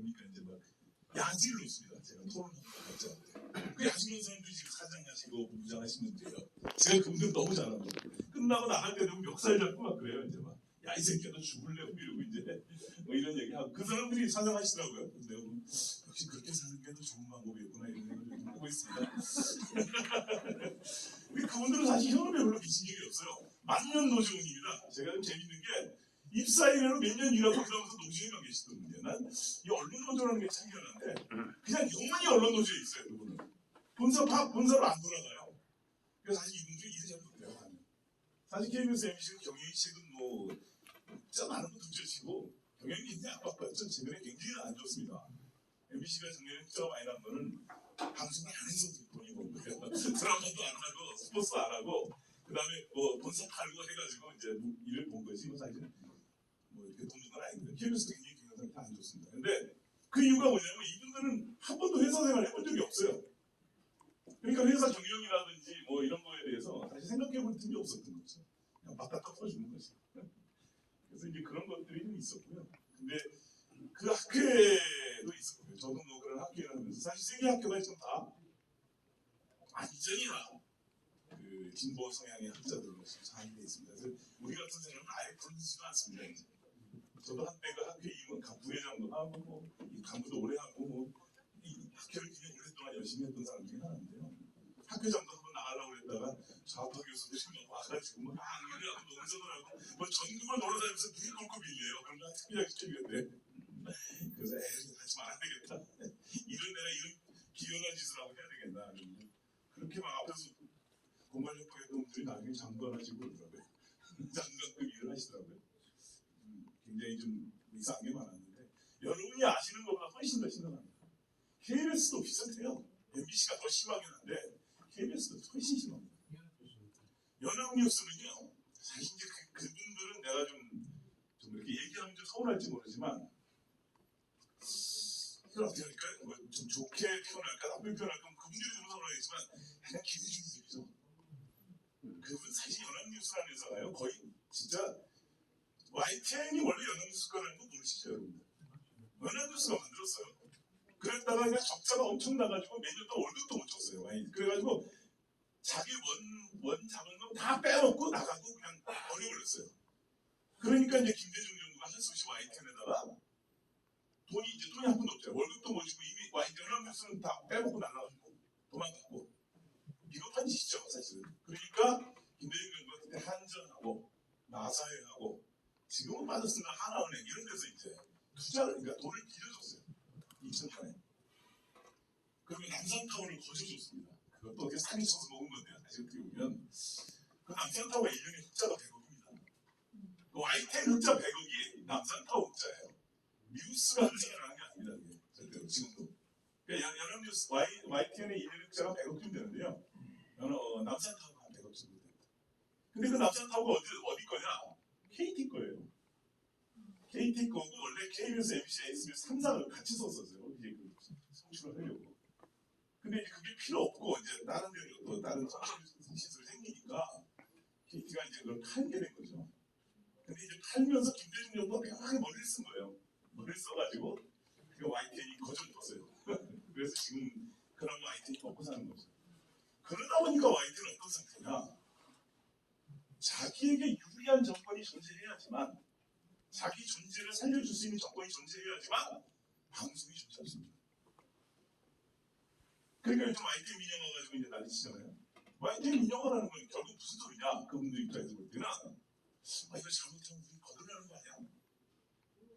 보니까 이제 막 야지를 놓습니다. 제가 토론을 하고 그 야지 놓은 사람들이 지금 사장하시고 부장하신 분들이에요. 제가 그분들 너무 잘하고 끝나고 나갈 때 되면 멱살 잡고 막 그래요. 이제 막 야 이 새끼야 너 죽을래? 이러고 이제 뭐 이런 얘기하고 그 사람들이 사장하시더라고요. 근데 내가 보면 역시 그렇게 사는 게 더 좋은 방법이었구나 이런 생각을 좀 하고 있습니다. 근데 그분들은 사실 현업에 별로 미친 적이 없어요. 만년 노조원입니다. 제가 좀 재밌는 게 입사 이래로 몇 년 일하고 그러면서 노조에만 계시더군요. 난 이 언론 노조라는 게 참 희한한데 그냥 영원히 언론 노조에 있어요. 그분은 본사로 안 돌아가요. 그래서 사실 이분들이 일을 잘 못해요. 사실 KBS MBC는 경영실은 뭐 진짜 많은 분 둘째치고 경영이 굉장히 압박받죠. 최근에 굉장히 안 좋습니다. MBC가 작년에 흑자가 많이 난 거는 방송을 안 해서 돈이 번 거예요. 드라마도 안 하고 스포츠 안 하고 그 다음에 뭐 본사 팔고 해가지고 이제 일을 본 거지. 뭐 사실 뭐 이렇게 돈 준 건 아닌데 KBS도 굉장히 경영상이 다 안 좋습니다. 근데 그 이유가 뭐냐면 이분들은 한 번도 회사 생활 해본 적이 없어요. 그러니까 회사 경영이라든지 뭐 이런 거에 대해서 다시 생각해 볼 틈이 없었던 거죠. 그냥 맞닥딱 풀어주는 거지. 그래서 이제 그런 것들이 좀 있었고요. 근데 그 학회도 있었고요. 저도 뭐 그런 학회를 하면서 사실 세계 학교가 지금 다 완전히나 그 진보 성향의 학자들로 장악되어 있습니다. 그래서 우리 같은 사람은 아예 부르지도 않습니다. 이제. 저도 한때 그 학회 임원 부회장도 하고 뭐 간부도 오래 하고 뭐 이 학회를 굉장히 오랫동안 열심히 했던 사람 중에 하나인데요. 학회장도 한번 나가려고 했다가 좌파 교수들이 막 와가지고 막 일을 하고 농성을 하고 뭐 전국을 돌아다니면서 눈이 꼴고 빌려요. 그럼 난 특별하게 시키는데 그래서 에이 하지 말아야 되겠다. 내가 이런 기연한 짓을 하고 해야 되겠나. 그렇게 막 앞에서 공간협박했던 분들이 나중에 장관하시고 그러더라고요. 장관급 일을 하시더라고요. 굉장히 좀 이상한 게 많았는데 여러분이 아시는 것보다 훨씬 더 심각합니다. KBS도 비슷해요. MBC가 더 심하긴 한데 KBS도 훨씬 심합니다. 연합뉴스는요. 사실 이제 그분들은 내가 좀 이렇게 얘기하면 좀 서운할지 모르지만 이걸 어떻게 할까요? 뭐 좀 좋게 표현할까 나쁘게 표현할까 그분들이 좀 서운하겠지만 그냥 기대주의적이죠. 그분 사실 연합뉴스라는 회사가요. 거의 진짜 YTN이 원래 연합뉴스 거라는 거 모르시죠 여러분들? 연합뉴스가 만들었어요. 그랬다가 그냥 적자가 엄청 나가지고 매년 또 월급도 못 줬어요. 그래가지고 자기 원 잡은 거 다 빼놓고 나가고 그냥 버려버렸어요. 그러니까 이제 김대중 정부가 한 수씩 YTN에다가 돈이 한 푼도 없잖아요. 월급도 못 주고 이미 연합뉴스는 다 빼먹고 날라가지고 도망갔고 비겁한 짓이죠 사실은. 그러니까 김대중 정부가 그때 한전하고 나사회하고 지금은 빠졌으나 하나은행 이런 데서 이제 투자를 그러니까 돈을 빌려줬어요. 2000년에. 그러면 남산타워를 거저줬습니다. 그것도 어떻게 사기 쳐서 먹은 건데요. 사실 어떻게 보면 그 남산타워가 1년에 흑자가 100억입니다. 그 YTN 흑자 100억이 남산타워 흑자예요. 뉴스가 흑자가 나는 게 아닙니다. 그게. 절대로 지금도. 그러니까 연합뉴스 YTN의 1년 흑자가 100억쯤 되는데요. 남산타워가 한 100억 정도 됩니다. 근데 그 남산타워가 어디 거냐? KT 거예요. KT 거고 원래 KBS, MBC, SBS 3사를 같이 썼었어요. 이제 그 성취를 하려고. 근데 이제 그게 필요 없고 이제 다른 데로 또 다른 시설이 생기니까 KT가 이제 그걸 팔게 된 거죠. 근데 이제 팔면서 김대중 정부가 묘하게 머리를 쓴 거예요. 머리를 써가지고 그 YTN이 거저줬어요. 그래서 지금 그런 YTN이 먹고 사는 거죠. 그러다 보니까 YTN은 어떤 상태냐? 자기에게 유리한 정권이 존재해야지만 자기 존재를 살려줄 수 있는 정권이 존재해야지만 방송이 존재할 수 있습니다. 그러니까 요즘 YTN 민영화 가지고 이제 난리치잖아요. YTN 민영화라는 건 결국 무슨 소리냐? 그분들 입장에서 볼 때는 이거 잘못하면 우리 거덜나는 거 아니야?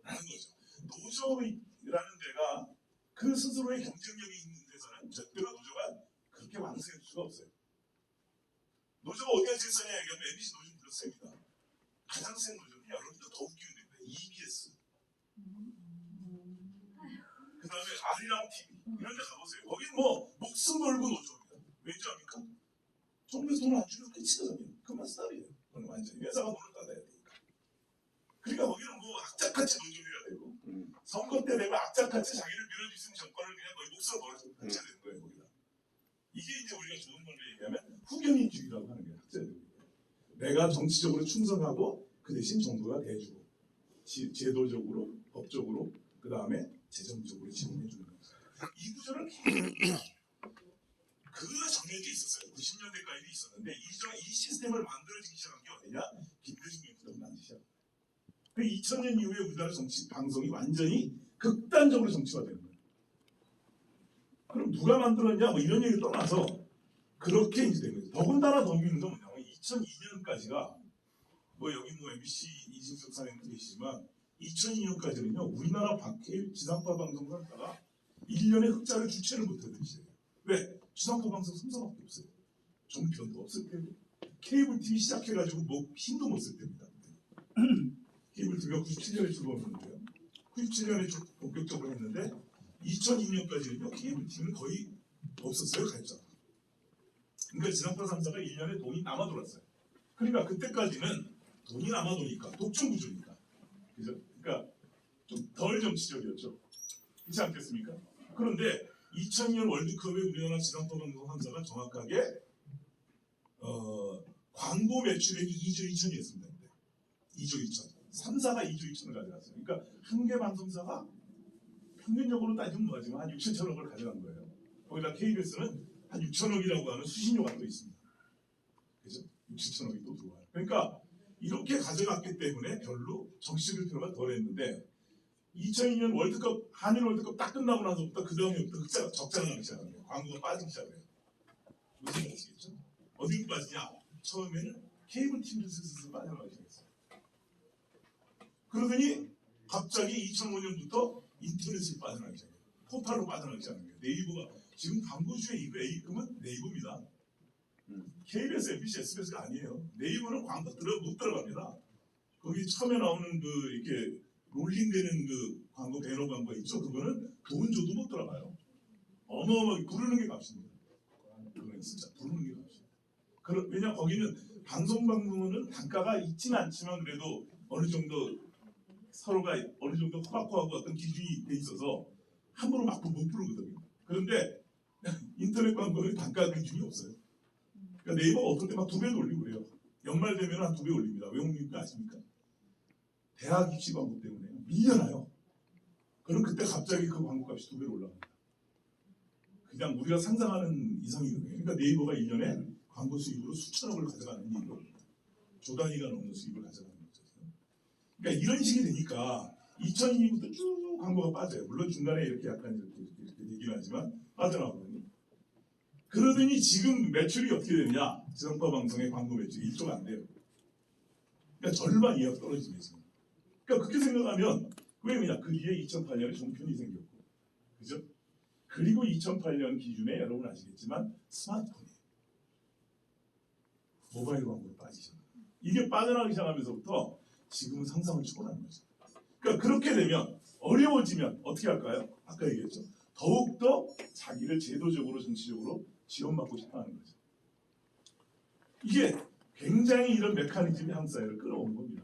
라는 거죠. 노조라는 데가 그 스스로의 경쟁력이 있는 데서는 절대로 노조가 그렇게 왕성할 수가 없어요. 노조가 어디가 제일 세냐 얘기하면 MBC 노조는 별로 셉니다. 가장 센 노조는 여러분들 더 웃기는 데입니다. EBS. 그 다음에 아리랑 TV 이런 데 가보세요. 거긴 뭐 목숨 걸고 노조입니다. 왠지 압니까? 정부에서 돈을 안 주면 끝이거든요. 그만 스탑이에요. 그건 완전히 회사가 돈을 받아야 되니까. 그러니까 거기는 뭐 악착같이 노조해야 되고 선거 때 되면 악착같이 자기를 밀어줄 수 있는 정권을 그냥 거의 목숨을 걸어서 해야 되는 거예요. 거기다. 이게 이제 우리가 좋은 말로 얘기하면 후견인주의라고 하는 게 학자들이에요. 내가 정치적으로 충성하고 그 대신 정부가 대주고 제도적으로, 법적으로, 그 다음에 재정적으로 지원해 주는 거죠. 이 구조는 계속 그 정해져 있었어요. 90년대까지도 있었는데 이 시스템을 만들어지기 시작한 게 어디냐? 김대중 정부가 만드시죠. 그 2000년 이후에 우리나라 정치 방송이 완전히 극단적으로 정치화되는 거예요. 그럼 누가 만들었냐? 뭐 이런 얘기 떠나서 그렇게 이제 된 거죠. 더군다나 더 웃기는 건 뭐냐면 2002년까지가 뭐 여기 뭐 MBC 이진석 사장님도 계시지만 2002년까지는요 우리나라 케이블 지상파 방송 산사가 1년에 흑자를 주체를 못하던 시대예요. 왜? 지상파 방송 3사밖에 없어요. 종편도 없을 때고 케이블 TV 시작해가지고 뭐 힘도 못 쓸 때입니다. 케이블 TV가 97년에 출범했는데요. 97년에 본격적으로 했는데 2002년까지는요 케이블 TV는 거의 없었어요 가입자가. 그러니까 지상파 3사가 1년에 돈이 남아 돌았어요. 그러니까 그때까지는 돈이 남아 도니까 독점 구조니까, 그죠? 그러니까 좀 덜 정치적이었죠. 그렇지 않겠습니까? 그런데 2002년 월드컵에 우리나라 지상파 방송 3사가 정확하게 광고 매출액이 2조 2천이었습니다. 2조 2천. 3사가 2조 2천을 가져갔어요. 그러니까 한 개 방송사가 평균적으로 따지면 뭐하지만 한 6, 7천억을 가져간 거예요. 거기다 KBS는 한 6천억이라고 하는 수신료가 또 있습니다. 그죠? 6, 7천억이 또 들어와요. 그러니까 이렇게 가져갔기 때문에 별로 정치적일 필요가 덜했는데 2002년 월드컵, 한일 월드컵 딱 끝나고 나서부터 그 다음에부터 적자가 나기 시작한 거예요. 광고가 빠지기 시작해요. 무슨 말 아시겠죠? 어디로 빠지냐? 처음에는 케이블 TV를 슬슬 빠져나가기 시작했어요. 그러더니 갑자기 2005년부터 인터넷을 빠져나가기 시작해요. 포털로 빠져나가기 시작한 거예요. 네이버가 지금 광고주의 A급은 네이버입니다. KBS, MBC, SBS가 아니에요. 네이버는 광고 못 들어갑니다. 거기 처음에 나오는 그 이렇게 롤링되는 그 광고, 배너 광고 있죠? 그거는 돈 줘도 못 들어가요. 어마어마하게 부르는 게 값입니다. 그건 진짜 부르는 게 값입니다. 왜냐 거기는 방송은 단가가 있지는 않지만 그래도 어느 정도 서로가 어느 정도 허락하고 어떤 기준이 돼 있어서 함부로 막 못 부르거든요. 그런데 인터넷 광고는 단가 기준이 없어요. 그러니까 네이버가 어떨 때 막 2배도 올리고 그래요. 연말 되면 한 2배 올립니다. 왜 올립니까 아십니까? 대학 입시 광고 때문에 밀려나요. 그럼 그때 갑자기 그 광고값이 2배로 올라갑니다. 그냥 우리가 상상하는 이상이거든요. 그러니까 네이버가 1년에 광고 수입으로 수천억을 가져가는 일로 조 단위가 넘는 수입을 가져가는 거죠. 그러니까 이런 식이 되니까 2002년부터 쭉 광고가 빠져요. 물론 중간에 이렇게 약간 이렇게 얘기를 하지만 빠져나오거든요. 그러더니 지금 매출이 어떻게 되느냐? 지상파 방송의 광고 매출이 1조가 안 돼요. 그러니까 절반 이하로 떨어지는 거죠. 그러니까 그렇게 생각하면 왜냐? 그 뒤에 2008년에 종편이 생겼고, 그죠? 그리고 2008년 기준에 여러분 아시겠지만 스마트폰이에요. 모바일 광고로 빠지잖아요. 이게 빠져나가기 시작하면서부터 지금은 상상을 초월하는 거죠. 그러니까 그렇게 되면 어려워지면 어떻게 할까요? 아까 얘기했죠. 더욱더 자기를 제도적으로 정치적으로 지원받고 싶어하는 거죠. 이게 굉장히 이런 메커니즘이 한국 사회를 끌어오는 겁니다.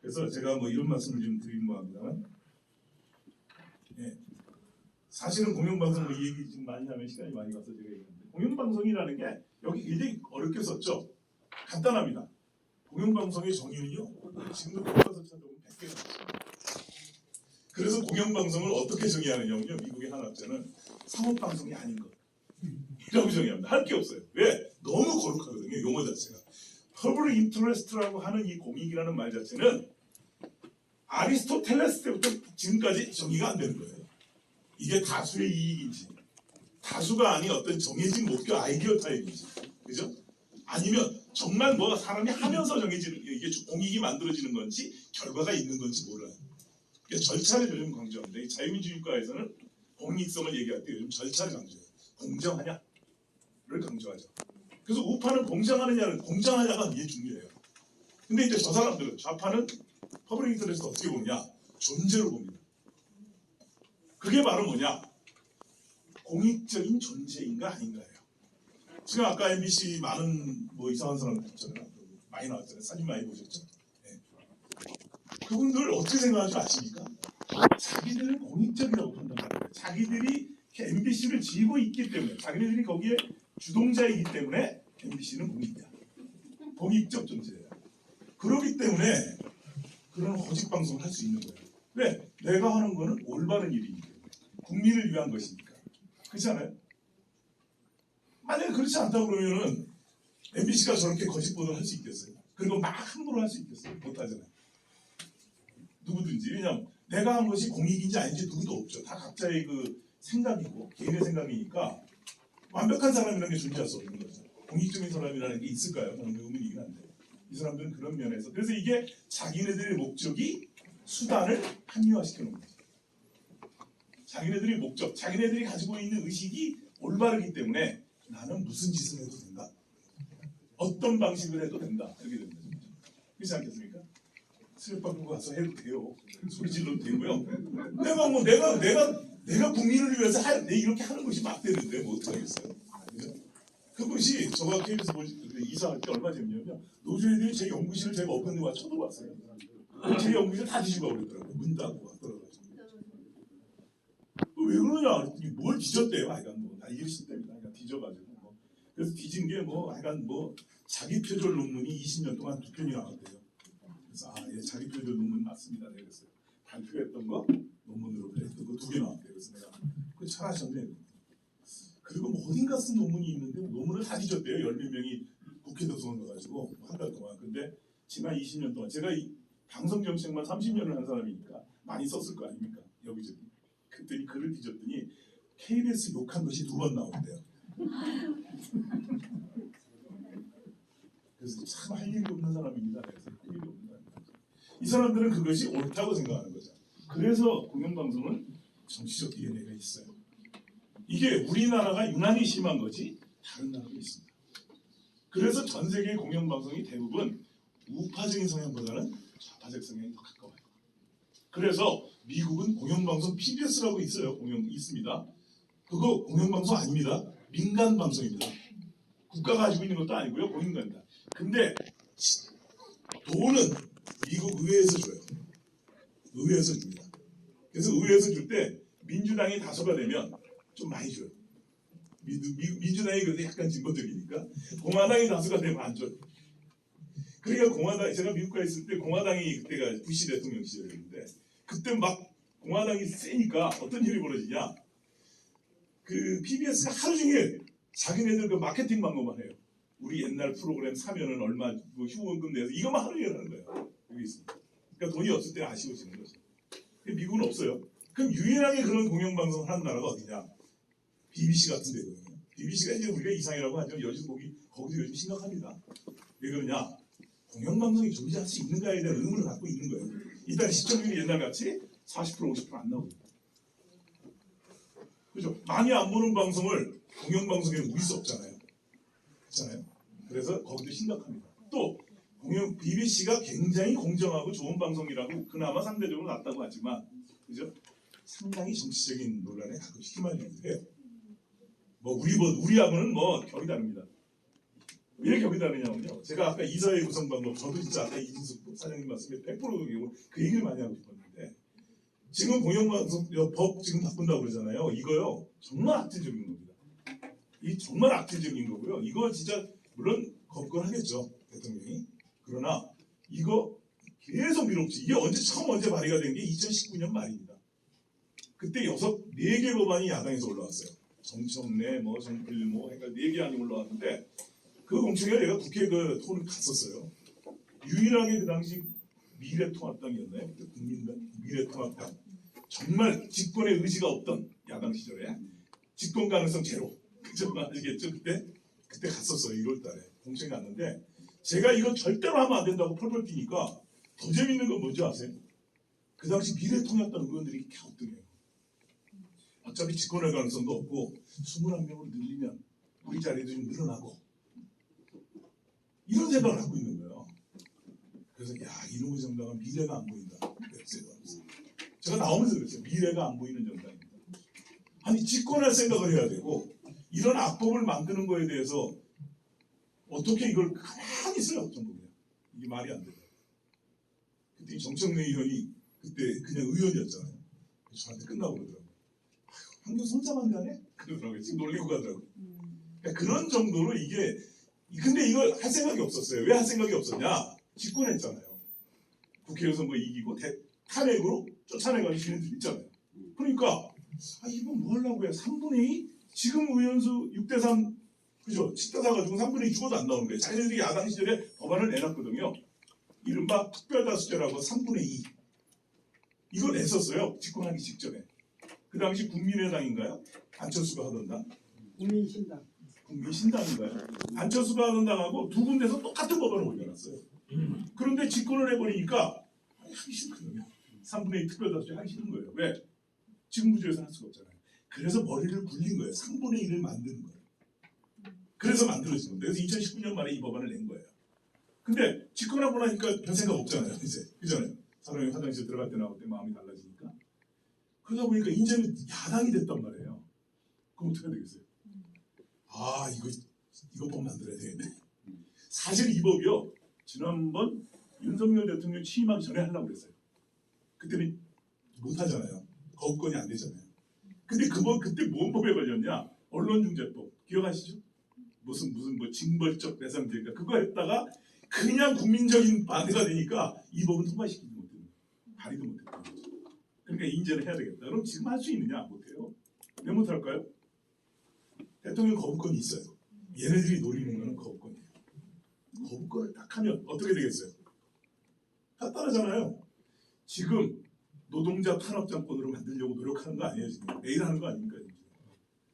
그래서 제가 뭐 이런 말씀을 좀 드리는 겁니다만, 예, 사실은 공영방송 이 얘기 좀 많이 하면 시간이 많이 가서 제가 얘기하는데 공영방송이라는 게 여기 굉장히 어렵게 썼죠. 간단합니다. 공영방송의 정의는요, 지금도 교과서 찾아보면 100개가 있습니다. 그래서 공영방송을 어떻게 정의하느냐면요, 미국의 한 학자는 상업방송이 아닌 것 이라고 정의합니다. 할 게 없어요. 왜? 너무 거룩하거든요, 용어 자체가. 퍼블릭 인터레스트라고 하는 이 공익이라는 말 자체는 아리스토텔레스 때부터 지금까지 정의가 안 되는 거예요. 이게 다수의 이익인지, 다수가 아닌 어떤 정해진 목표 아이디어 타입인지, 그죠? 아니면 정말 뭐 사람이 하면서 정해지는, 이게 공익이 만들어지는 건지 결과가 있는 건지 몰라요. 그러니까 절차를 요즘 강조합니다. 이 자유민주주의과에서는 공익성을 얘기할 때 요즘 절차를 강조해요. 공정하냐를 강조하죠. 그래서 우파는 공정하냐가 이게 중요해요. 근데 이제 저 사람들은, 좌파는 퍼블릭 인터넷을 어떻게 보느냐? 존재로 봅니다. 그게 바로 뭐냐? 공익적인 존재인가 아닌가예요. 지금 아까 MBC 많은 뭐 이상한 사람 있잖아요. 많이 나왔잖아요. 사진 많이 보셨죠? 네. 그분들 어떻게 생각하는지 아십니까? 자기들은 공익적이라고 판단하는 거예요. 자기들이 MBC를 지고 있기 때문에, 자기들이 거기에 주동자이기 때문에 MBC는 공익이야. 공익적 존재예요. 그렇기 때문에 그런 허직 방송을 할 수 있는 거예요. 왜? 내가 하는 거는 올바른 일이기 때문에 국민을 위한 것이니까. 그렇지 않아요? 만약에 그렇지 않다 그러면은 MBC가 저렇게 거짓 보도를 할 수 있겠어요? 그리고 막 함부로 할 수 있겠어요? 못하잖아요. 누구든지. 왜냐하면 내가 한 것이 공익인지 아닌지 누구도 없죠. 다 각자의 그 생각이고 개인의 생각이니까 완벽한 사람이라는 게 존재할 수 없는 거죠. 공익적인 사람이라는 게 있을까요? 저는 의문이긴 한데 이 사람들은 그런 면에서 그래서 이게 자기네들의 목적이 수단을 합리화시키는 거죠. 자기네들의 목적, 자기네들이 가지고 있는 의식이 올바르기 때문에 나는 무슨 짓을 해도 된다. 어떤 방식을 해도 된다. 이렇게 됩니다. 그렇지 않겠습니까? 슬퍼하고 가서 해도 돼요. 소리 질러도 되고요. 내가 국민을 위해서 이렇게 하는 것이 맞대는데 뭐 어떡하겠어요. 그것이 저가 KBS 이사할 때 얼마 전이냐면 노조애들이 제 연구실을 제가 엎은 데와 쳐들어왔어요. 제 연구실 다 뒤집어 버렸더라고요. 문 닫고 왔더라고요. 왜 그러냐? 뭘 뒤졌대요? 하여간 다 이러실 때입니다. 하여간 뒤져가지고 그래서 뒤진 게 하여간 자기 표절 논문이 20년 동안 2편이 나왔대요. 그래서 예, 자기 표절 논문 맞습니다. 그랬어요. 발표했던 거 논문으로 했던 거 2개 나왔대요. 그래서 내가 그거 잘하셨네. 그리고 어딘가 쓴 논문이 있는데 논문을 다 뒤졌대요. 10몇 명이 국회 도서관 가가지고 한 달 동안. 근데 지난 20년 동안 제가 이 방송 정책만 30년을 한 사람이니까 많이 썼을 거 아닙니까? 여기저기. 그랬더니 글을 뒤졌더니 KBS 욕한 것이 2번 나온대요. 그래서 참 할 일이 없는 사람입니다. 그래서 할 일이 없는 사람입니다. 이 사람들은 그것이 옳다고 생각하는 거죠. 그래서 공영방송은 정치적 DNA가 있어요. 이게 우리나라가 유난히 심한 거지 다른 나라도 있습니다. 그래서 전 세계의 공영방송이 대부분 우파적인 성향보다는 좌파적 성향이 더 가까워요. 그래서 미국은 공영방송 PBS라고 있어요. 있습니다. 그거 공영방송 아닙니다. 민간방송입니다. 국가가 가지고 있는 것도 아니고요. 공인간입니다. 근데 돈은 미국 의회에서 줘요. 의회에서 줍니다. 그래서 의회에서 줄 때 민주당이 다수가 되면 좀 많이 줘요. 민주당이 그래도 약간 진보적이니까 공화당이 다수가 되면 안 줘요. 그러니까 제가 미국 가 있을 때 공화당이 그때가 부시 대통령 시절이었는데 그때 막 공화당이 세니까 어떤 일이 벌어지냐? 그 PBS가 하루 종일 자기네들 그 마케팅 방법만 해요. 우리 옛날 프로그램 사면은 얼마 후원금 내서 이것만 하루 종일 하는 거예요. 여기 있습니다. 그러니까 돈이 없을 때 아쉬워지는 거죠. 미국은 없어요. 그럼 유일하게 그런 공영방송을 하는 나라가 어디냐? BBC 같은 데거든요. BBC가 이제 우리가 이상이라고 하죠. 거기도 요즘 심각합니다. 왜 그러냐? 공영방송이 존재할 수 있는가에 대한 의문을 갖고 있는 거예요. 일단 시청률이 옛날같이 40% 50%안 나오거든요. 그죠? 많이 안 보는 방송을 공영방송에는 우릴 수 없잖아요. 그렇잖아요. 그래서 거기도 심각합니다. 또 BBC가 굉장히 공정하고 좋은 방송이라고 그나마 상대적으로 낫다고 하지만 그죠? 상당히 정치적인 논란에 가끔씩 휘말리기도 해요. 우리하고는 격이 다릅니다. 왜 격이 다르냐면요. 제가 아까 이사회 구성 방법, 저도 진짜 아까 이진숙 사장님 말씀에 100% 그 얘기를 많이 하고 싶었는데 지금 공영방송 법 지금 바꾼다고 그러잖아요. 이거요 정말 악질적인 겁니다. 이 정말 악질적인 거고요. 이거 진짜 물론 거부하겠죠 대통령이. 그러나 이거 계속 밀어붙이. 이게 처음 발의가 된 게 2019년 말입니다. 그때 4개 법안이 야당에서 올라왔어요. 정청래, 정필, 그러니까 4개 안이 올라왔는데 그 공청회 내가 국회 그 토론을 갔었어요. 유일하게 그 당시 미래통합당이었나요? 그때 국민당 미래통합당. 정말 집권의 의지가 없던 야당 시절에 집권 가능성 제로. 그죠? 아시겠죠? 그때 갔었어요. 1월달에 공청회 갔는데 제가 이거 절대로 하면 안 된다고 펄펄 뛰니까 더 재밌는 건 뭔지 아세요? 그 당시 미래통합당 의원들이 이렇게 갸우뚱해요. 어차피 집권할 가능성도 없고 21명으로 늘리면 우리 자리도 좀 늘어나고 이런 생각을 하고 있는 거예요. 그래서 이놈의 정당은 미래가 안 보인다. 제가 나오면서 그랬어요. 미래가 안 보이는 정당입니다. 아니 집권할 생각을 해야 되고 이런 악법을 만드는 거에 대해서 어떻게 이걸 가만히 있어요. 정부가. 이게 말이 안 돼요. 그때 정청래 의원이 그때 그냥 의원이었잖아요. 저한테 끝나고 그러더라고요. 한국 손자만 가네? 그러더라고요. 지금 놀리고 가더라고요. 그러니까 그런 정도로 이게 근데 이걸 할 생각이 없었어요. 왜 할 생각이 없었냐? 집권했잖아요. 국회의원 선거 이기고 탄핵으로 쫓아내가지고 지네들 있잖아요. 그러니까 이건 뭐 하려고 해? 3분의 2? 지금 의원수 6대3 그죠? 10대4 가지고 3분의 2 죽어도 안 나오는 거예요. 자기들이 야당 시절에 법안을 내놨거든요. 이른바 특별다수제라고 3분의 2 이걸 냈었어요. 집권하기 직전에. 그 당시 국민의당인가요? 안철수가 하던 당? 국민신당. 국민신당인가요? 안철수가 하던 당하고 두 군데서 똑같은 법안을 올려놨어요. 그런데 집권을 해버리니까 하기 싫거든요. 3분의 2 특별다수제 하기 싫은 거예요. 왜? 지금 구조에서 할 수가 없잖아요. 그래서 머리를 굴린 거예요. 3분의 1을 만드는 거예요. 그래서 만들어진 겁니다. 그래서 2019년 말에 이 법안을 낸 거예요. 근데 집권하고 나니까 별 생각 없잖아요. 이제 그잖아요. 사람이 화장실 들어갈 때 나올 때 마음이 달라지니까. 그러다 보니까 이제는 야당이 됐단 말이에요. 그럼 어떻게 되겠어요? 이거 법 만들어야 되겠네. 사실 이 법이요. 지난번 윤석열 대통령 취임하기 전에 하려고 그랬어요. 그때는 못 하잖아요. 거부권이 안 되잖아요. 근데 그때 뭔 법에 걸렸냐? 언론중재법 기억하시죠? 무슨 뭐 징벌적 배상제인가 그거 했다가 그냥 국민적인 반대가 되니까 이 법은 통과시키지 못해요. 발의도 못했던 거죠. 그러니까 인제를 해야 되겠다. 그럼 지금 할 수 있느냐? 못해요. 왜 못할까요? 대통령 거부권이 있어요. 얘네들이 노리는 거는 거부권이에요. 거부권을 딱 하면 어떻게 되겠어요? 간단하잖아요. 지금 노동자 탄압장권으로 만들려고 노력하는 거 아니에요. 지금 내일 하는 거 아닙니까? 지금.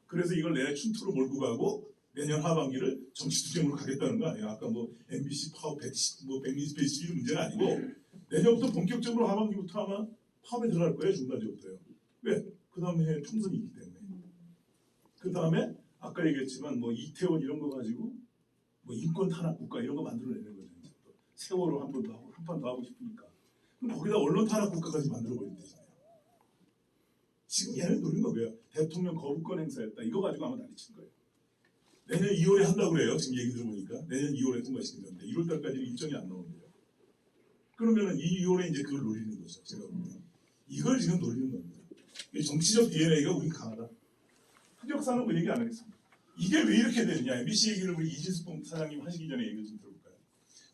그래서 이걸 내년 춘투로 몰고 가고 내년 하반기를 정치투쟁으로 가겠다는 거 아니에요. 아까 뭐 MBC 파업 120, 이런 문제는 아니고 내년부터 본격적으로 하반기부터 아마 파업에 들어갈 거예요. 중간지부터요. 왜? 그 다음에 총선이 있기 때문에. 그 다음에 아까 얘기했지만 뭐 이태원 이런 거 가지고 뭐 인권 탄압 국가 이런 거 만들어내는 거죠. 세월호 한 번 더 하고 한 판 더 하고 싶으니까. 그럼 거기다 언론 탄압 국가까지 만들어버리면 되잖아요. 지금 얘는 노린 거고요. 대통령 거부권 행사했다. 이거 가지고 아마 난리친 거예요. 내년 2월에 한다고 그래요. 지금 얘기 들어보니까. 내년 2월에 통과시키는데 1월 달까지 일정이 안 나오는데요. 그러면은 이 2월에 이제 그걸 노리는 거죠. 제가 보면. 이걸 지금 노리는 겁니다. 정치적 DNA가 우리 강하다. 흑역사는 뭐 얘기 안 하겠습니다. 이게 왜 이렇게 되느냐. MBC 얘기를 우리 이진숙 사장님 하시기 전에 얘기 좀 들어볼까요?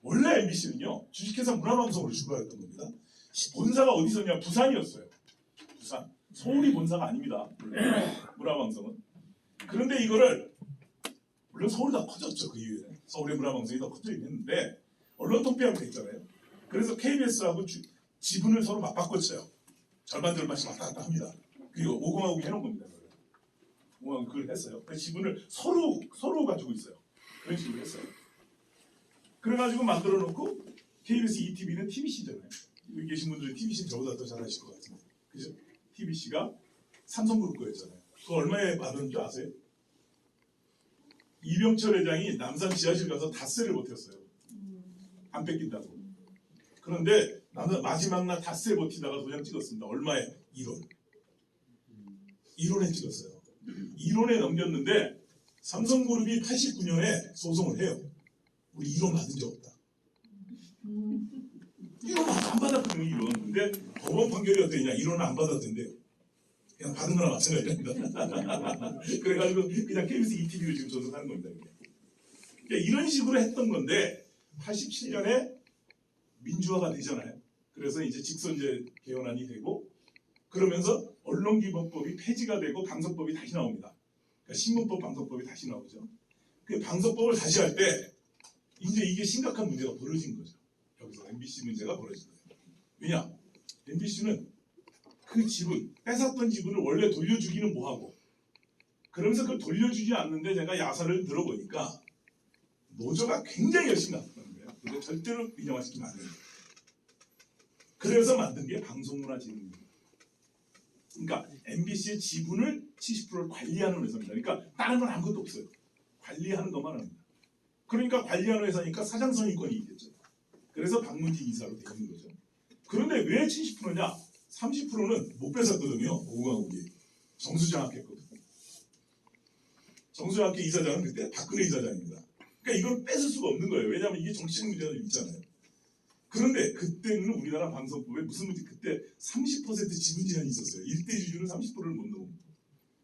원래 MBC는요. 주식회사 문화방송으로 출발했던 겁니다. 본사가 어디 있었냐? 부산이었어요. 부산. 서울이 본사가 아닙니다. 문화방송은. 그런데 이거를 물론 서울이 더 커졌죠. 그 이후에. 서울의 문화방송이 더 커지긴 했는데 언론 통폐합이 됐잖아요. 그래서 KBS하고 지분을 서로 맞바꿨어요. 절반씩 왔다 갔다 합니다. 그리고 50하고 해놓은 겁니다. 50하고 그걸 했어요. 그 지분을 서로 가지고 있어요. 그런 식으로 했어요. 그래가지고 만들어 놓고 KBS ETV는 TBC잖아요. 여기 계신 분들은 TBC는 저보다 더 잘 아실 것 같은데. 그죠? TBC가 삼성그룹 거였잖아요. 그거 얼마에 받은 줄 아세요? 이병철 회장이 남산 지하실 가서 닷새를 버텼어요. 안 뺏긴다고. 그런데 마지막 날 닷새 버티다가 도장 찍었습니다. 얼마에? 1원. 1원에 찍었어요. 1원에 넘겼는데 삼성그룹이 89년에 소송을 해요. 우리 1원 받은 적 없다. 1원 안 받았거든요. 1원. 근데 법원 판결이 어떠냐? 1원은 안 받아도 된대요. 그냥 받은 거나 마찬가지입니다. 그래가지고 그냥 KBS ETV를 지금 조선하는 겁니다. 그러니까 이런 식으로 했던 건데 87년에 민주화가 되잖아요. 그래서 이제 직선제 개헌안이 되고 그러면서 언론기본법이 폐지가 되고 방송법이 다시 나옵니다. 그러니까 신문법, 방송법이 다시 나오죠. 그 방송법을 다시 할 때 이제 이게 심각한 문제가 벌어진 거죠. 여기서 MBC 문제가 벌어진 거예요. 왜냐? MBC는 그 지분, 뺏었던 지분을 원래 돌려주기는 뭐하고 그러면서 그걸 돌려주지 않는데 제가 야사를 들어보니까 노조가 굉장히 열심히 나섰다는 거예요. 근데 절대로 민영화시키면 안 됩니다. 그래서 만든 게 방송문화진흥입니다. 그러니까 MBC의 지분을 70%를 관리하는 회사입니다. 그러니까 다른 건 아무것도 없어요. 관리하는 것만 합니다. 그러니까 관리하는 회사니까 사장 선임권이 있겠죠. 그래서 박문진 이사로 되어 있는 거죠. 그런데 왜 70%냐? 30%는 못 뺏었거든요. 오공화국이. 정수장학회거든요. 정수장학회 이사장은 그때 박근혜 이사장입니다. 그러니까 이걸 뺏을 수가 없는 거예요. 왜냐하면 이게 정치적 문제가 좀 있잖아요. 그런데 그때는 우리나라 방송법에 무슨 문제 그때 30% 지분 제한이 있었어요. 일대 주주는 30%를 못 넘습니다.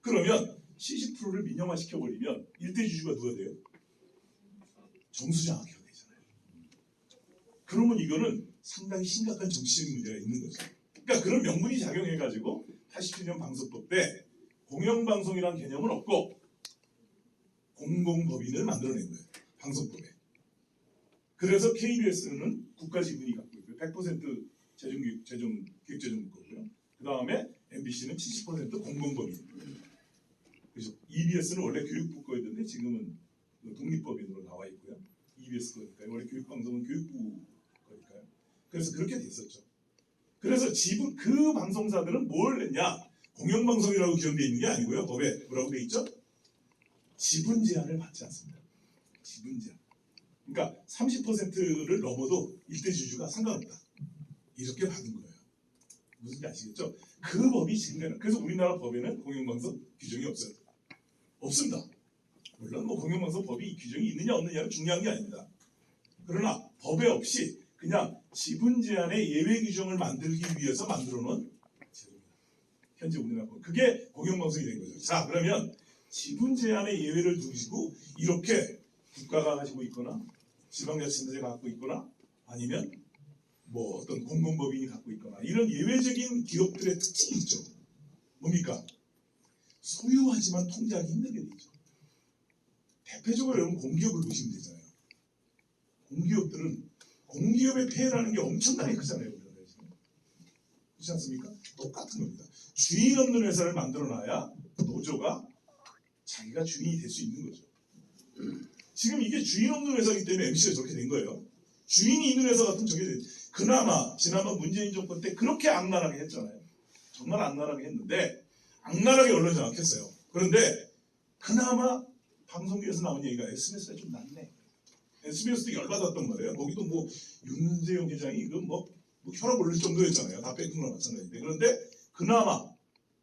그러면 70%를 민영화시켜버리면 일대 주주가 누가 돼요? 정수장학회가 되잖아요. 그러면 이거는 상당히 심각한 정치적인 문제가 있는 거죠. 그러니까 그런 명분이 작용해가지고 87년 방송법 때 공영방송이란 개념은 없고 공공법인을 만들어낸 거예요. 방송법에. 그래서 KBS는 국가 지분이 갖고 있고요. 100% 기획재정 국가고요. 그 다음에 MBC는 70% 공공법인. 그래서 EBS는 원래 교육부 거였는데 지금은 독립법인으로 나와 있고요. EBS 거니까요. 원래 교육방송은 교육부 거니까요. 그래서 그렇게 됐었죠. 그래서 지분 그 방송사들은 뭘 냈냐? 공영방송이라고 기록되어 있는 게 아니고요. 법에 뭐라고 되어 있죠? 지분 제한을 받지 않습니다. 지분 제한. 그러니까 30%를 넘어도 일대주주가 상관없다. 이렇게 받은 거예요. 무슨지 아시겠죠? 그 법이 지금까지. 그래서 우리나라 법에는 공영방송 규정이 없어요. 없습니다. 물론 뭐 공영방송 법이 규정이 있느냐 없느냐는 중요한 게 아닙니다. 그러나 법에 없이 그냥 지분 제한의 예외 규정을 만들기 위해서 만들어 놓은 제도입니다. 현재 우리나라 법. 그게 공영방송이 된 거죠. 자, 그러면 지분 제한의 예외를 두시고 이렇게 국가가 가지고 있거나 지방자치단체가 갖고 있거나 아니면 뭐 어떤 공공법인이 갖고 있거나 이런 예외적인 기업들의 특징이 있죠. 뭡니까? 소유하지만 통제하기 힘들게 되죠. 대표적으로 여러분 공기업을 보시면 되잖아요. 공기업들은 공기업의 폐해라는 게 엄청나게 크잖아요. 그렇지 않습니까? 똑같은 겁니다. 주인 없는 회사를 만들어놔야 노조가 자기가 주인이 될 수 있는 거죠. 지금 이게 주인 없는 회사이기 때문에 MC가 저렇게 된 거예요. 주인이 있는 회사 같으면 저게 그나마 지난번 문재인 정권 때 그렇게 악랄하게 했잖아요. 정말 악랄하게 했는데 악랄하게 언론 장악했어요. 그런데 그나마 방송국에서 나온 얘기가 SBS가 좀 낫네. SBS도 열받았단 말이에요. 거기도 뭐 윤세용 회장이 뭐 혈압 올릴 정도였잖아요. 다 뺏긴 거나 마찬가지인데. 그런데 그나마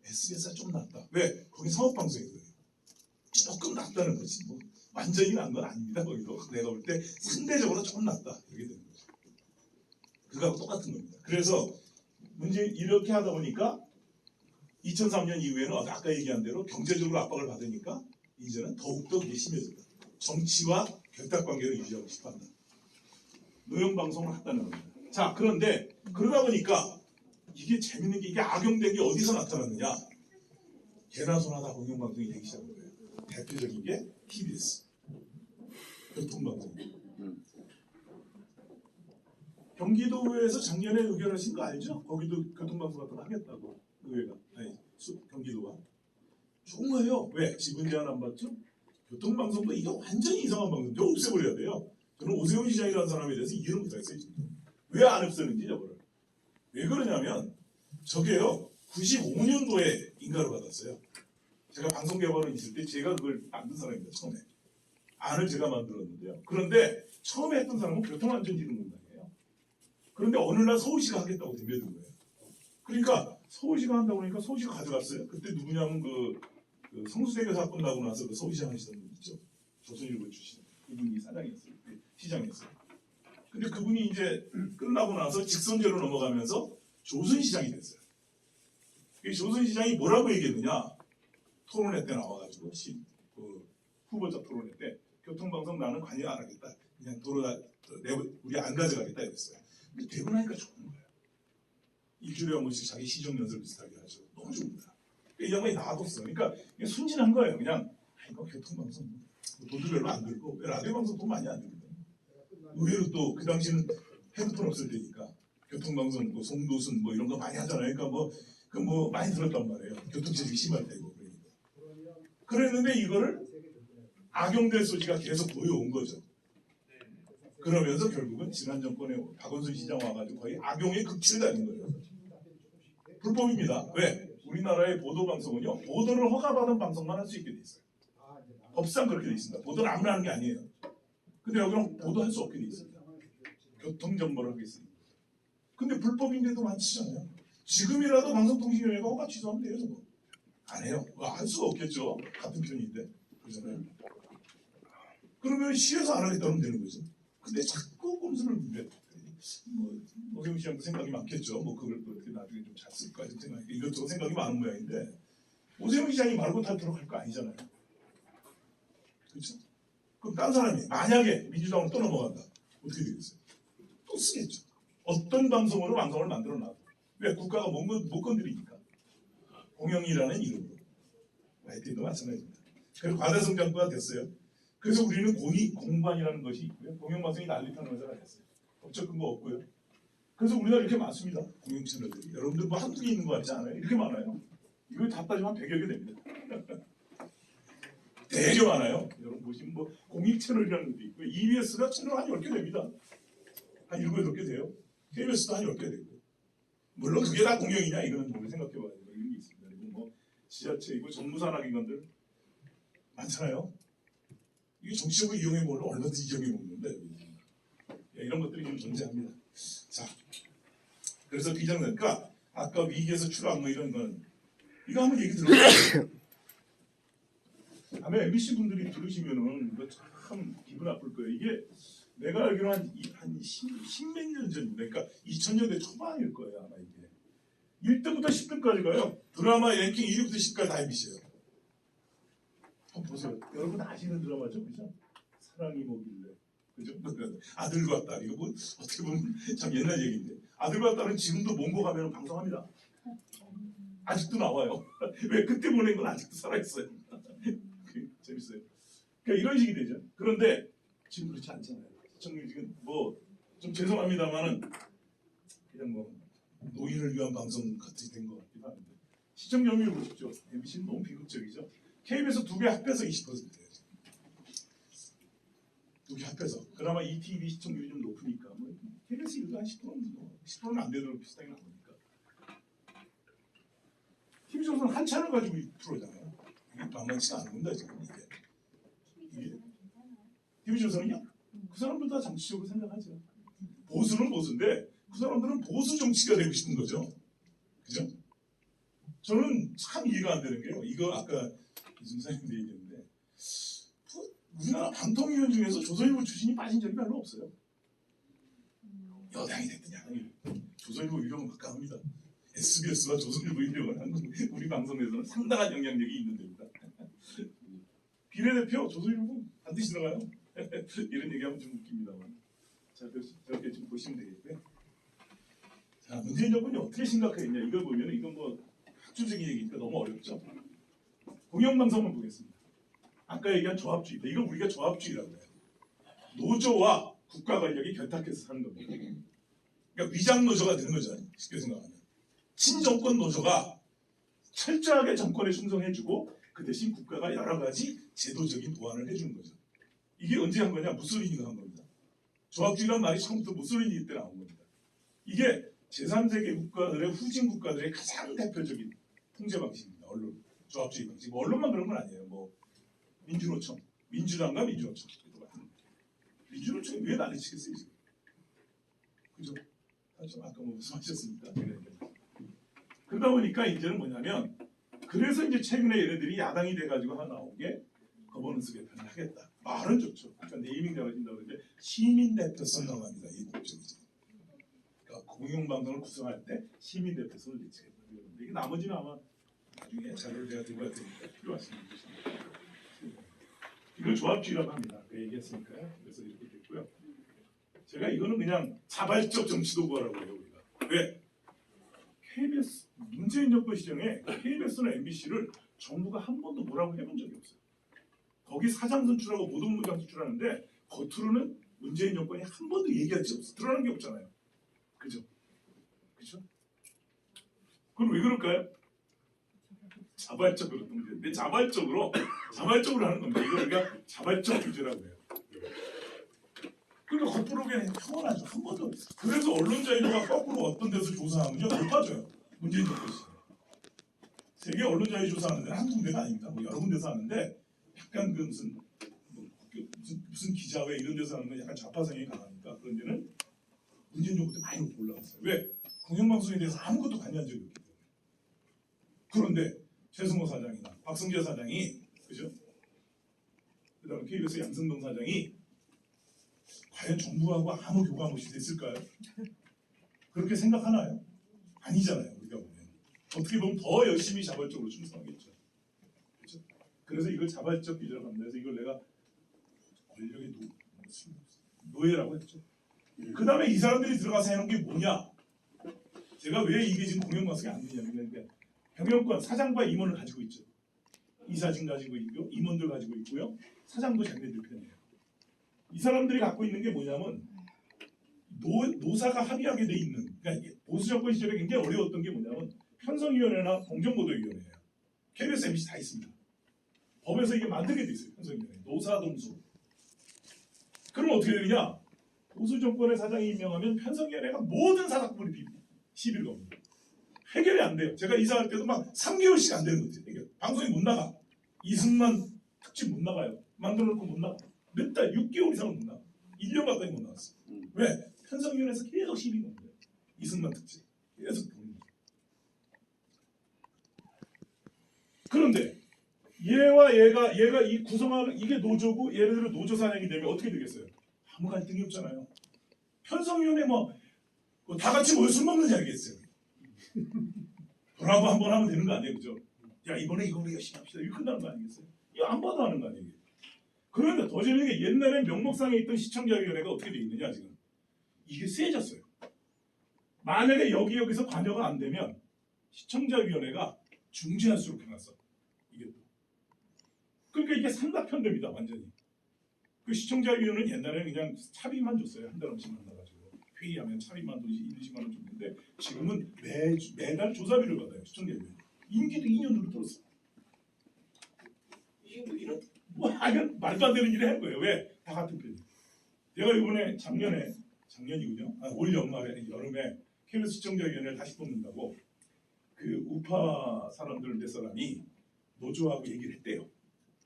SBS가 좀 낫다. 왜? 거기 상업방송이거든요. 조금 낫다는 거지. 뭐 완전히 난 건 아닙니다. 거기도 내가 볼 때 상대적으로 조금 낫다. 이렇게 되는 거죠. 그거하고 똑같은 겁니다. 그래서 문제 이렇게 하다 보니까 2003년 이후에는 아까 얘기한 대로 경제적으로 압박을 받으니까 이제는 더욱더 그게 심해졌다. 정치와 결탁관계를 유지하고 싶어한다. 노영방송을 한다는 겁니다. 자, 그런데 그러다 보니까 이게 재밌는 게 이게 악용된 게 어디서 나타났느냐? 개나 소나 공영방송이 되기 시작한 거예요. 대표적인 게 TBS 교통방송. 경기도에서 작년에 의결하신 거 알죠? 거기도 교통방송 같은 거 하겠다고 의회가 경기도가 좋은 거예요. 왜? 지분 제한 안 받죠? 교통방송도 이거 완전히 이상한 방송인데 없애버려야 돼요. 저는 오세훈 시장이라는 사람에 대해서 이해를 못하겠어요. 왜 안 없애는지 저거를. 왜 그러냐면 저게요 95년도에 인가를 받았어요. 제가 방송개발원 있을 때 제가 그걸 만든 사람입니다. 처음에 안을 제가 만들었는데요. 그런데 처음에 했던 사람은 교통안전기능공단이에요. 그런데 어느 날 서울시가 하겠다고 대비해둔 거예요. 그러니까 서울시가 한다고 그러니까 서울시가 가져갔어요. 그때 누구냐면 그 성수대교 사건 나고 나서 그 서울시장 하시던 분 있죠. 조선일보 출신 그분이 사장이었어요. 시장이었어요. 근데 그분이 이제 끝나고 나서 직선제로 넘어가면서 조선시장이 됐어요. 이 조선시장이 뭐라고 얘기했느냐? 토론회 때 나와가지고 후보자 토론회 때 교통방송 나는 관여 안 하겠다. 그냥 우리 안 가져가겠다 이랬어요. 근데 되고 나니까 좋은 거예요. 일주일에 한 번씩 자기 시정 연설 비슷하게 하죠. 너무 좋습니다. 이 양반이 놔뒀어. 그러니까 순진한 거예요. 그냥 이거 교통방송 돈도 별로 안 들고 라디오 방송 돈 많이 안 들거든요. 의외로 또 그 당시는 헤드폰 없을 때니까 교통방송 뭐 송도순 뭐 이런 거 많이 하잖아요. 그러니까 뭐 많이 들었단 말이에요. 교통체증 심할 때고 그러니까. 그랬는데 이거를 악용될 소지가 계속 보여온 거죠. 그러면서 결국은 지난 정권에 박원순 시장 와가지고 거의 악용의 극치를 달린 거예요. 불법입니다. 왜? 우리나라의 보도방송은요 보도를 허가받은 방송만 할 수 있게 돼 있어요. 법상 그렇게 돼 있습니다. 보도를 아무나 하는 게 아니에요. 근데 여기는 보도할 수 없게 돼 있습니다. 교통정보를 하겠습니다. 근데 불법인데도 많이 치잖아요. 지금이라도 방송통신위원회가 허가 취소하면 돼요. 저거. 안 해요. 할 수가 없겠죠. 같은 편인데. 그러잖아요. 그러면 시에서 안 하겠다면 되는 거죠. 근데 자꾸 꼼수를 부려. 오세훈 시장도 생각이 많겠죠. 뭐 그걸 또 어떻게 나중에 좀 잘 쓸까 이런 생각이 이것저것 생각이 많은 모양인데 오세훈 시장이 말고 탈도록 할 거 아니잖아요. 그렇죠? 그럼 딴 사람이 만약에 민주당으로 또 넘어간다. 어떻게 되겠어요? 또 쓰겠죠. 어떤 방송으로 방송을 만들어 놔도 왜? 국가가 못 건드리니까. 공영이라는 이름으로. YTN도 마찬가지입니다. 그래서 과다성장도가 됐어요. 그래서 우리는 공관이라는 것이 있고요. 공영방송이 난립하는 회사가 됐어요. 법적 근거 없고요. 그래서 우리나라 이렇게 많습니다. 공영 채널들이. 여러분들 뭐 한국에 있는 거 같지 않아요? 이렇게 많아요. 이거 다 따지면 100여 개 됩니다. 되게 많아요. 여러분 보시면 뭐 공익 채널이라는 것도 있고 EBS가 채널 한 10개 됩니다. 한 7, 8개 돼요. KBS도 한 10개 되고. 물론 그게 다 공영이냐 이거는 뭐 생각해봐야 돼요. 이런 게 있습니다. 그리고 뭐 지자체이고 전무산하기관들 많잖아요. 이게 정치적으로 이용해 먹으면 얼마든지 이용해 먹는데 이런 것들이 좀 존재합니다. 자, 그래서 비정상가 아까 위기에서 추락 뭐 이런 건 이거 한번 얘기 들어보세요. 아마 MBC 분들이 들으시면은 이거 참 기분 나쁠 거예요. 이게 내가 알기로 한 10몇 년 전인데, 그러니까 2000년대 초반일 거예요 아마 이게. 1등부터 10등까지 가요. 드라마 랭킹 1위부터 10까지 다 MBC예요. 한번 보세요. 여러분 아시는 드라마죠, 그죠? 사랑이 뭐길래, 그죠? 아들과 딸 이거 뭐 어떻게 보면 참 옛날 얘기인데 아들과 딸은 지금도 몽고 가면 방송합니다. 아직도 나와요. 왜 그때 보낸 건 아직도 살아있어요. 재밌어요. 그러니까 이런 식이 되죠. 그런데 지금 그렇지 않잖아요. 시청률 지금 뭐 좀 죄송합니다만은 그냥 뭐 노인을 위한 방송 같이 된 것 같기도 한데 시청률을 보십시오. MBC는 너무 비극적이죠. KBS 2개 합해서 20%예요. 2개 합해서. 그나마 ETV 시청률이 좀 높으니까 뭐 KBS 일도 한 10%는 뭐 10%는 안 되도록 비슷하게 나오니까. TV조선 한 채널 가지고 2%잖아요. 이게 만만치가 않은 건데 지금 이게. TV조선은요? 그 사람들 다 정치적으로 생각하죠. 보수는 보수인데 그 사람들은 보수 정치가 되고 싶은 거죠. 그죠? 저는 참 이해가 안 되는 게요. 이거 아까 이준사님도 얘기했는데 우리나라 방통위원 중에서 조선일보 출신이 빠진 적이 별로 없어요. 여당이 됐든 야당이 됐든 조선일보 위력은 막강합니다. SBS와 조선일보 위력은 한국 우리 방송에서는 상당한 영향력이 있는 데입니다. 비례대표 조선일보 반드시 들어가요. 이런 얘기하면 좀 웃깁니다만 자, 저렇게 좀 보시면 되겠고요. 자, 문재인 정권이 어떻게 심각했냐 이걸 보면 이건 뭐 학술적인 얘기니까 너무 어렵죠. 공영방송을 보겠습니다. 아까 얘기한 조합주의, 이걸 우리가 조합주의라고 해요. 노조와 국가 권력이 결탁해서 사는 겁니다. 그러니까 위장 노조가 되는 거죠. 쉽게 생각하면 친정권 노조가 철저하게 정권에 충성해주고 그 대신 국가가 여러 가지 제도적인 보완을 해주는 거죠. 이게 언제 한 거냐? 무솔리니가 한 겁니다. 조합주의란 말이 처음부터 무솔리니 때 나온 겁니다. 이게 제3세계 국가들의 후진 국가들의 가장 대표적인 통제 방식입니다. 언론, 조합주의 방식. 뭐 언론만 그런 건 아니에요. 뭐 민주노총, 민주당과 민주노총 똑같은 민주노총이 왜 난리치겠어요 지금? 그죠? 아까 뭐 말씀하셨습니까? 그러다 보니까 이제는 뭐냐면 그래서 이제 최근에 얘네들이 야당이 돼가지고 하나 나온 게 거버넌스 개편을 하겠다. 말은 좋죠. 그러니까 네이밍 잡아진다고 그러는데 시민 대표성 강화입니다. 이 목적이죠. 그러니까 공영방송을 구성할 때 시민 대표성을 내치겠다. 이게 나머지는 아마 나중에 자료를 제가 들고 갈 테니까 필요하시면 주시면 이걸 조합주의라고 합니다. 그 얘기했으니까요. 그래서 이렇게 됐고요. 제가 이거는 그냥 자발적 정치도구라고 해요. 우리가. 왜? KBS 문재인 정권 시절에 KBS나 MBC를 정부가 한 번도 뭐라고 해본 적이 없어요. 거기 사장 선출하고 모동무장 선출하는데 겉으로는 문재인 정권이 한 번도 얘기한 적 없어. 드러난 게 없잖아요. 그죠? 그죠? 그럼 왜 그럴까요? 자발적으로 근데 자발적으로 하는 겁니다. 이걸 우리가 자발적 규제라고 해요. 그러니까 겉으로 그냥 평온하죠. 한 번도. 그래서 언론 자유가 거꾸로 어떤 데서 조사하면요 높아져요. 문재인 정권 시절. 세계 언론 자유 조사하는 데는 한 군데가 아닙니다. 뭐 여러 군데서 하는데 약간 그 무슨 기자회 이런 데서 하는 건 약간 좌파 성향이 강하니까 그런 데는 문재인 정권 때 많이 올라갔어요. 왜? 공영방송에 대해서 아무것도 관여한 적이 없기 때문에. 그런데 최승호 사장이나 박성재 사장이 그죠? 그다음에 KBS 양승동 사장이 과연 정부하고 아무 교감 없이 됐을까요? 그렇게 생각하나요? 아니잖아요. 우리가 보면 어떻게 보면 더 열심히 자발적으로 충성하겠죠. 그렇죠? 그래서 이걸 자발적 규제라고 합니다. 그래서 이걸 내가 권력의 노예라고 했죠. 그 다음에 이 사람들이 들어가서 해놓은 게 뭐냐? 제가 왜 이게 지금 공영방송이 안 되냐면 경영권 사장과 임원을 가지고 있죠. 이사진 가지고 있고 임원들 가지고 있고요. 사장도 자기네들 편이에요. 이 사람들이 갖고 있는 게 뭐냐면 노사가 합의하게 돼 있는, 그러니까 보수 정권 시절에 굉장히 어려웠던 게 뭐냐면 편성위원회나 공정보도위원회예요. KBS, MBC 다 있습니다. 법에서 이게 만들게 돼 있어요. 편성위원회, 노사동수. 그럼 어떻게 되느냐? 보수 정권의 사장이 임명하면 편성위원회가 모든 사각분이 시비를 겁니다. 해결이 안 돼요. 제가 이사할 때도 막 3개월씩 안 되는 거죠. 해결. 방송이 못 나가. 이승만 특집 못 나가요. 만들어 놓고 못 나가. 몇 달, 6개월 이상은 못 나가. 1년 가까이 못 나갔어. 왜? 편성위원회에서 계속 시비가 오는 거예요. 이승만 특집. 계속 보는 거예요. 그런데 얘가 이 구성하는 이게 노조고 예를 들어 노조 사냥이 되면 어떻게 되겠어요? 아무 갈등이 없잖아요. 편성위원회 다 같이 모여 술 먹는지 알겠어요. 브라보 한번 하면 되는 거 아니에요, 그죠? 야 이번에 이거 우리 열심히 합시다. 이거 끝나는 거 아니겠어요? 이거 안 봐도 하는 거 아니에요? 그런데 더 재밌는 게 옛날에 명목상에 있던 시청자위원회가 어떻게 돼 있느냐 지금 이게 세졌어요. 만약에 여기서 관여가 안 되면 시청자위원회가 중지할 수록 해놨어. 이게 그러니까 이게 삼각편됩니다 완전히. 그 시청자위원회는 옛날에는 그냥 차비만 줬어요. 한 달 없이 만나가지고 회의하면 차비만 돈이 1-20만 원 줬는데 지금은 매달 조사비를 받아요. 시청자위원회. 임기도 2년으로 들었어. 이게 이런 하여간 말도 안 되는 일을 한 거예요. 왜? 다 같은 편이. 내가 이번에 작년이군요. 올 여름에 KBS 시청자위원회를 다시 뽑는다고 그 우파 사람들 몇 사람이 노조하고 얘기를 했대요.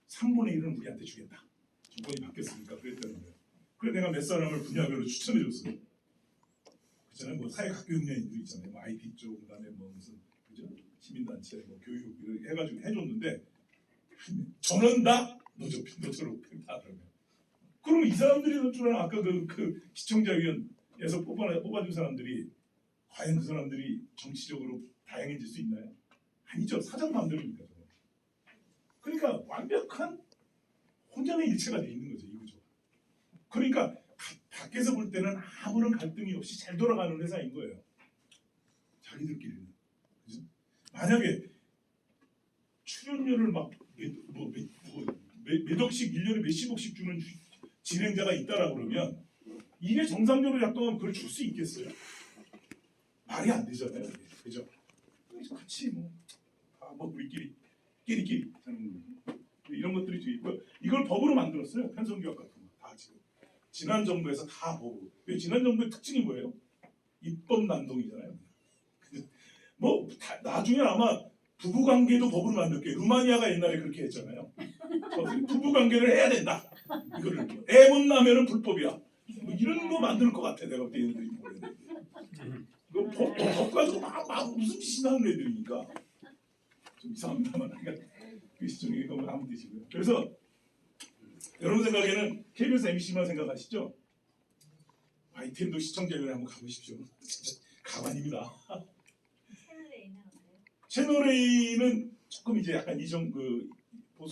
3분의 1은 우리한테 주겠다. 정권이 바뀌었으니까 그랬다는 거예요. 그래서 내가 몇 사람을 분야별로 추천해줬어요. 그잖아요. 뭐 사회학교육연인들 있잖아요. 뭐 IT 쪽, 그다음에 뭐 무슨 그죠? 시민단체, 뭐 교육 이렇게 해가지고 해줬는데 저는 다 노조로 다 그러면. 그럼 이 사람들이 노조랑 아까 그 시청자위원회에서 뽑아준 사람들이 과연 그 사람들이 정치적으로 다양해질 수 있나요? 아니죠. 사장 마음대로니까. 그러니까 완벽한 혼전의 일체가 돼 있는 거죠. 이 구조가. 그러니까 밖에서 볼 때는 아무런 갈등이 없이 잘 돌아가는 회사인 거예요. 자기들끼리는. 그죠? 만약에 출연료를 몇 억씩 1년에 몇십억씩 주는 진행자가 있다라고 그러면 이게 정상적으로 작동하면 그걸 줄 수 있겠어요? 말이 안 되잖아요. 그죠? 같이 뭐 우리끼리 끼리끼리 이런 것들이 좀 있고 이걸 법으로 만들었어요. 편성교육 같은 거 다 지금 지난 정부에서 다 법으로. 지난 정부의 특징이 뭐예요? 입법 난동이잖아요. 나중에 아마 부부관계도 법으로 만들게요. 루마니아가 옛날에 그렇게 했잖아요. 부부관계를 해야 된다. 이거를 애 못 낳으면 불법이야. 이런 거 만들 것 같아. 내가 그때 얘네들이 모르겠는데. 법 가지고 막 무슨 짓이나 하는 애들이니까 좀 이상합니다만 그 시청에 그걸 아무 뜻이고요. 그래서 여러분 생각에는 KBS, MBC만 생각하시죠? YTN도 시청자위원회 한번 가보십시오. 진짜 가관입니다. 채널A는 조금 이제 약간